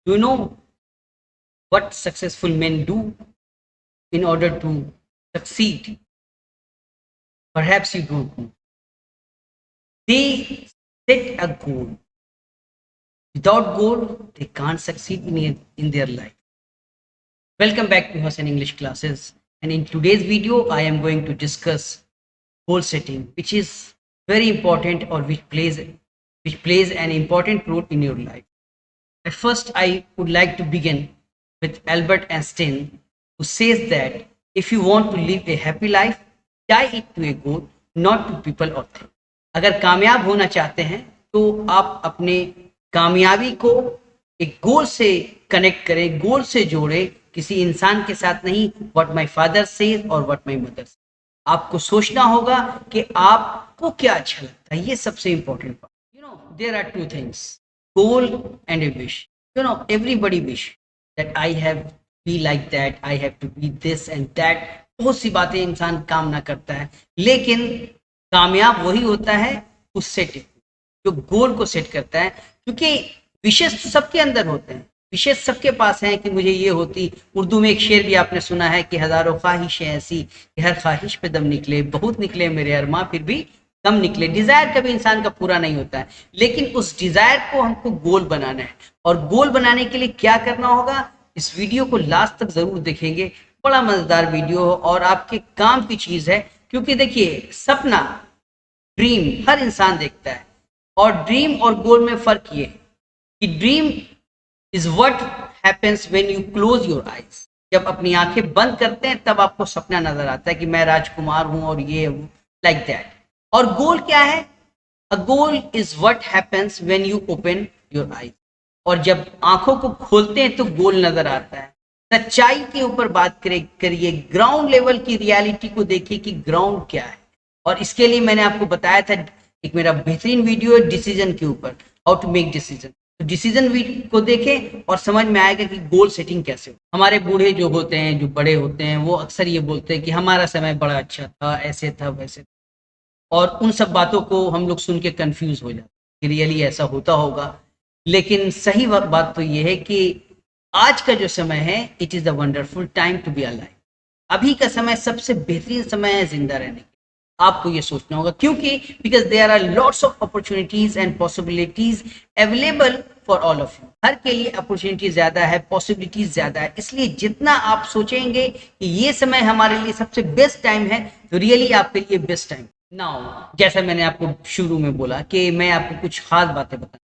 Do you know what successful men do in order to succeed? Perhaps you don't know. They set a goal. Without goal, they can't succeed in their life. Welcome back to Hassan English classes. And in today's video, I am going to discuss goal setting, which is very important or which plays an important role in your life. At first, I would like to begin with Albert Einstein, who says that if you want to live a happy life, tie it to a goal, not to people or things. अगर कामयाब होना चाहते हैं तो आप अपने कामयाबी को एक गोल से कनेक्ट करें, गोल से जोड़ें, किसी इंसान के साथ नहीं. व्हाट माय फादर सेज और व्हाट माय मदर सेज. आपको सोचना होगा कि आपको क्या अच्छा लगता है. ये सबसे इंपॉर्टेंट बात. There are two things, goal and a wish. Everybody wish that I have be like that, I have to be this and that. बहुत सी बातें इंसान कामना करता है, लेकिन कामयाब वही होता है उस सेट जो गोल को सेट करता है. क्योंकि विशेष तो सबके अंदर होते हैं, विशेष सबके पास है कि मुझे ये होती. उर्दू में एक शेर भी आपने सुना है कि हजारों ख्वाहिशें ऐसी कि हर ख्वाहिश पे दम निकले, बहुत निकले मेरे अरमां फिर भी कम निकले. डिजायर कभी इंसान का पूरा नहीं होता है, लेकिन उस डिजायर को हमको गोल बनाना है. और गोल बनाने के लिए क्या करना होगा, इस वीडियो को लास्ट तक जरूर देखेंगे. बड़ा मजेदार वीडियो और आपके काम की चीज है. क्योंकि देखिए, सपना, ड्रीम हर इंसान देखता है, और ड्रीम और गोल में फर्क ये है कि dream is what happens when you close your eyes. जब अपनी आंखें बंद करते हैं तब आपको सपना नजर आता है कि मैं राजकुमार हूं और ये लाइक दैट. और गोल क्या है? A goal is what happens when you open your eyes. और जब आंखों को खोलते हैं तो गोल नजर आता है. सच्चाई के ऊपर बात करिए, ग्राउंड लेवल की रियलिटी को देखिए कि ग्राउंड क्या है. और इसके लिए मैंने आपको बताया था, एक मेरा बेहतरीन वीडियो है डिसीजन के ऊपर, हाउ टू मेक डिसीजन. तो डिसीजन को देखें और समझ में आएगा कि गोल सेटिंग कैसे हो. हमारे बूढ़े जो होते हैं, जो बड़े होते हैं, वो अक्सर ये बोलते हैं कि हमारा समय बड़ा अच्छा था, ऐसे था वैसे था. और उन सब बातों को हम लोग सुन के कंफ्यूज हो जाते हैं कि रियली ऐसा होता होगा. लेकिन सही बात तो ये है कि आज का जो समय है, it is the wonderful time to be alive. अभी का समय सबसे बेहतरीन समय है जिंदा रहने के. आपको ये सोचना होगा, क्योंकि because there are lots of opportunities and possibilities available for all of you. हर के लिए अपॉर्चुनिटी ज्यादा है, पॉसिबिलिटीज ज्यादा है. इसलिए जितना आप सोचेंगे कि ये समय हमारे लिए सबसे बेस्ट टाइम है, तो रियली आपके लिए बेस्ट टाइम. नाउ, जैसा मैंने आपको शुरू में बोला कि मैं आपको कुछ खास बातें बताऊं,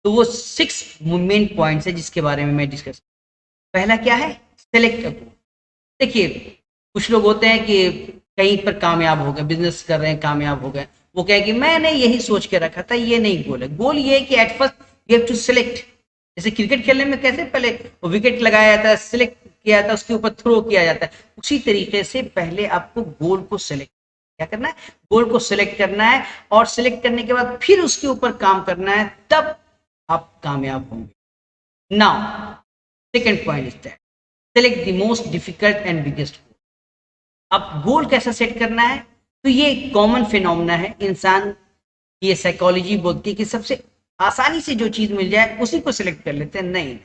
तो वो 6 मेन पॉइंट्स है जिसके बारे में मैं डिस्कस. पहला क्या है? सेलेक्ट अ गोल. देखिए, कुछ लोग होते हैं कि कहीं पर कामयाब हो गए, बिजनेस कर रहे हैं, कामयाब हो गए, वो कहे कि मैंने यही सोच के रखा था. ये नहीं गोल है. गोल ये है कि at first you have to select. जैसे क्रिकेट खेलने में कैसे पहले वो विकेट लगाया जाता है, सिलेक्ट किया जाता है, उसके ऊपर थ्रो किया जाता है, उसी तरीके से पहले आपको गोल को सिलेक्ट क्या करना है, गोल को सिलेक्ट करना है. और सिलेक्ट करने के बाद फिर उसके ऊपर काम करना है, तब आप कामयाब होंगे. Now, second point is that select the most difficult and biggest गोल. अब गोल कैसा सेट करना है, तो ये कॉमन फिनोमेना है. इंसान की ये साइकोलॉजी बोलती है कि सबसे आसानी से जो चीज मिल जाए उसी को सिलेक्ट कर लेते हैं. नहीं,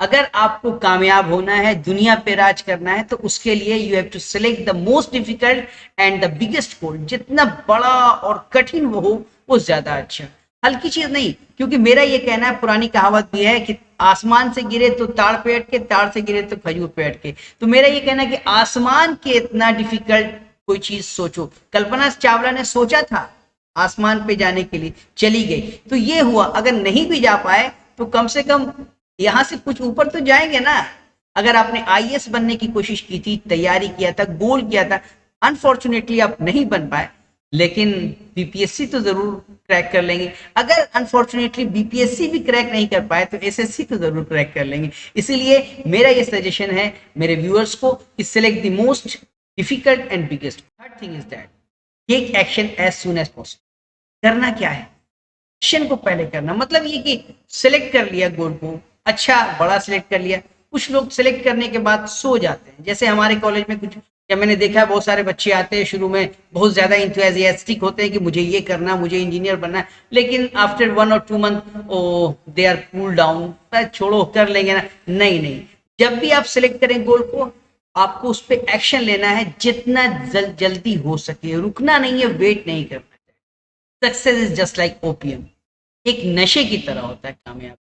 अगर आपको कामयाब होना है, दुनिया पे राज करना है, तो उसके लिए you have to select the most difficult and the biggest goal. जितना बड़ा और कठिन वो हो, वो ज्यादा अच्छा, हल्की चीज नहीं. क्योंकि मेरा ये कहना है, पुरानी कहावत भी है कि आसमान से गिरे तो ताड़ पे अटके, ताड़ से गिरे तो खजूर पे अटके. तो मेरा ये कहना है कि आसमान के इतना डिफिकल्ट कोई चीज सोचो. कल्पना चावला ने सोचा था आसमान पे जाने के लिए, चली गई, तो ये हुआ. अगर नहीं भी जा पाए तो कम से कम यहां से कुछ ऊपर तो जाएंगे ना. अगर आपने आईएएस बनने की कोशिश की थी, तैयारी किया था, गोल किया था, अनफॉर्चुनेटली आप नहीं बन पाए, लेकिन बीपीएससी तो जरूर क्रैक कर लेंगे. अगर अनफॉर्चुनेटली बीपीएससी भी क्रैक नहीं कर पाए तो एसएससी तो जरूर क्रैक कर लेंगे. इसीलिए मेरा ये सजेशन है मेरे व्यूअर्स को कि select the most difficult and biggest. Third thing is that take action as soon as possible. करना क्या है? एक्शन को पहले करना. मतलब ये कि सिलेक्ट कर लिया गोल को, अच्छा बड़ा सिलेक्ट कर लिया. कुछ लोग सिलेक्ट करने के बाद सो जाते हैं. जैसे हमारे कॉलेज में कुछ या मैंने देखा है बहुत सारे बच्चे आते हैं शुरू में बहुत ज्यादा इंथुजियास्टिक होते हैं कि मुझे ये करना, मुझे इंजीनियर बनना है, लेकिन आफ्टर 1 और 2 month oh they are cool down, छोड़ो कर लेंगे ना। नहीं नहीं, जब भी आप सिलेक्ट करें गोल को, आपको उस पर एक्शन लेना है जितना जल्दी हो सके, रुकना नहीं है, वेट नहीं करना। Success is just like opium, एक नशे की तरह होता है कामयाब।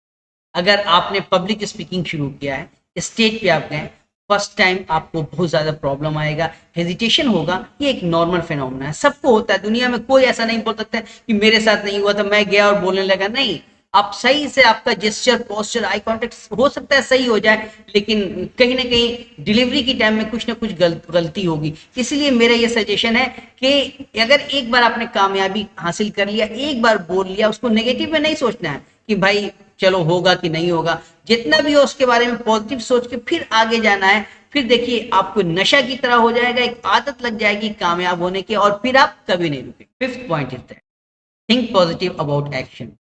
अगर आपने पब्लिक स्पीकिंग शुरू किया है, स्टेज पे आप गए, फर्स्ट टाइम आपको बहुत ज्यादा प्रॉब्लम आएगा, हेजिटेशन होगा, ये एक नॉर्मल फिनोमेना है, सबको होता है। दुनिया में कोई ऐसा नहीं बोल सकता कि मेरे साथ नहीं हुआ था, मैं गया और बोलने लगा। नहीं, आप सही से आपका जेस्चर, पोस्चर, आई कांटेक्ट हो सकता है सही हो जाए, लेकिन कहीं ना कहीं डिलीवरी की टाइम में कुछ ना कुछ गलती होगी। इसलिए मेरा ये सजेशन है कि अगर एक बार आपने कामयाबी हासिल कर लिया, एक बार बोल लिया, उसको नेगेटिव में नहीं सोचना है कि भाई चलो होगा कि नहीं होगा। जितना भी हो उसके बारे में पॉजिटिव सोच के फिर आगे जाना है। फिर देखिए आपको नशा की तरह हो जाएगा, एक आदत लग जाएगी कामयाब होने की, और फिर आप कभी नहीं रुके। Fifth point is that think positive about action.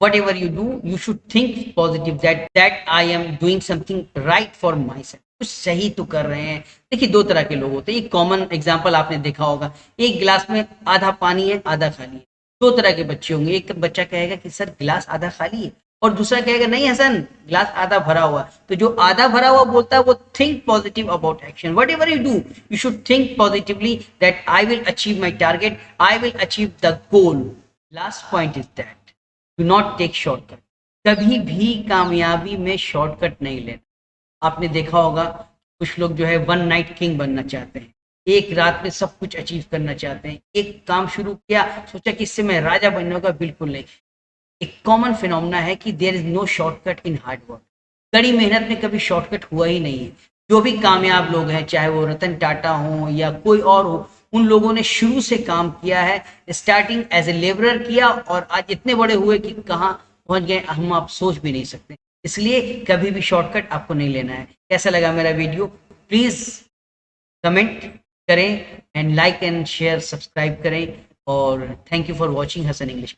whatever you do, you should think positive that I am doing something right for myself, कुछ सही तो कर रहे हैं। देखिए दो तरह के लोग होते हैं, एक कॉमन एग्जांपल आपने देखा होगा, एक गिलास में आधा पानी है आधा खाली है। दो तरह के बच्चे होंगे, एक बच्चा कहेगा कि सर गिलास आधा खाली है, और दूसरा कहेगा नहीं हसन गिलास आधा भरा हुआ है। तो जो आधा भरा हुआ बोलता है वो think positive about action. Whatever you do, you should think positively that I will achieve my target, I will achieve the goal. Last point is that do not take shortcut. कभी भी कामयाबी में shortcut नहीं लेना। आपने देखा होगा कुछ लोग जो है वन नाइट किंग बनना चाहते हैं, एक रात में सब कुछ अचीव करना चाहते हैं। एक काम शुरू किया, सोचा कि इससे मैं राजा बनूंगा, बिल्कुल नहीं। एक कॉमन फिनोमेना है कि there is no shortcut in hard work. कड़ी मेहनत में कभी शॉर्टकट हुआ ही नहीं है। जो भी कामयाब लोग हैं, चाहे वो रतन टाटा हो या कोई और हो, उन लोगों ने शुरू से काम किया है, स्टार्टिंग एज ए लेबरर किया, और आज इतने बड़े हुए कि कहाँ पहुंच गए हम आप सोच भी नहीं सकते। इसलिए कभी भी शॉर्टकट आपको नहीं लेना है। कैसा लगा मेरा वीडियो, प्लीज कमेंट करें, and like and share subscribe करें, और thank you for watching Hasan English.